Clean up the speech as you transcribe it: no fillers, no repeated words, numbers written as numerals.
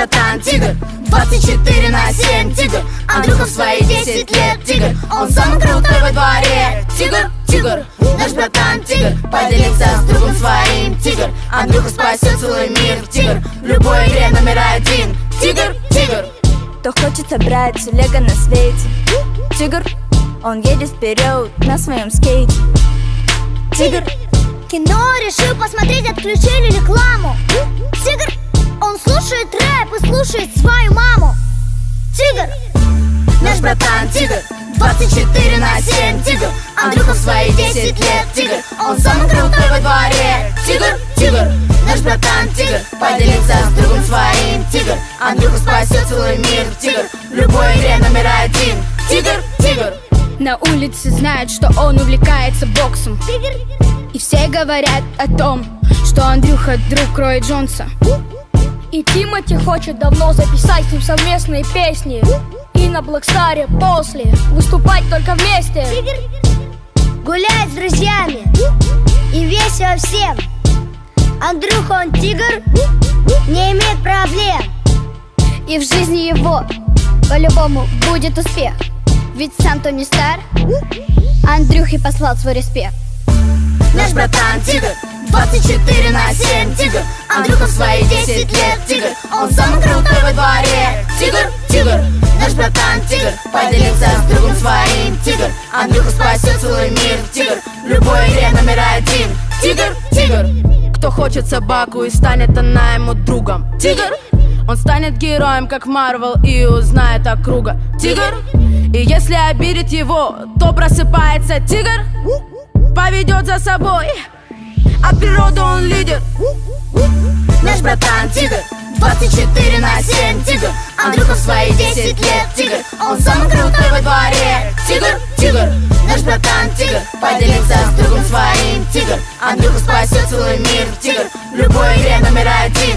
братан тигр, 24/7 тигр. Андрюха в свои 10 лет тигр, он самый крутой во дворе. Тигр, тигр, наш братан тигр, поделится с другом своим тигр. Андрюха спасет целый мир, тигр, в любой игре номер один. Тигр, тигр. Кто хочет собрать все лего на свете. Тигр, он едет вперед на своем скейте. Тигр. Кино решил посмотреть, отключили рекламу. Тигр, он слушает рэп и слушает свою маму. Тигр, наш братан тигр, 24/7 тигр. Андрюха в свои 10 лет тигр, он самый крутой во дворе. Тигр, тигр, наш братан тигр, поделится с другом своим тигр. Андрюха спасет целый мир, тигр, в любой игре номер один. Тигр, тигр. На улице знают, что он увлекается боксом. И все говорят о том, что Андрюха друг Роя Джонса. И Тимати хочет давно записать с ним совместные песни. И на Блэкстаре после выступать только вместе. гулять с друзьями и весело всем. Андрюха, он тигр, не имеет проблем. И в жизни его по-любому будет успех. Ведь сам Тони Стар Андрюхе послал свой респект. Наш братан тигр, 24/7 тигр. Андрюха в свои 10 лет тигр, он самый крутой во дворе. Тигр, тигр, наш братан тигр, поделится с другом своим тигр. Андрюха спасет целый мир, тигр, в любой игре номер один. Тигр, тигр. Кто хочет собаку и станет она ему другом. Тигр, он станет героем, как в Марвел, и узнает округа. Тигр, и если обидит его, то просыпается тигр, поведет за собой, от природы он лидер. Наш братан тигр, 24/7 тигр. Андрюха в свои 10 лет тигр, он самый крутой во дворе. Тигр, тигр, наш братан тигр, поделится с другом своим тигр. Андрюха спасет целый мир, тигр, в любой игре номер один.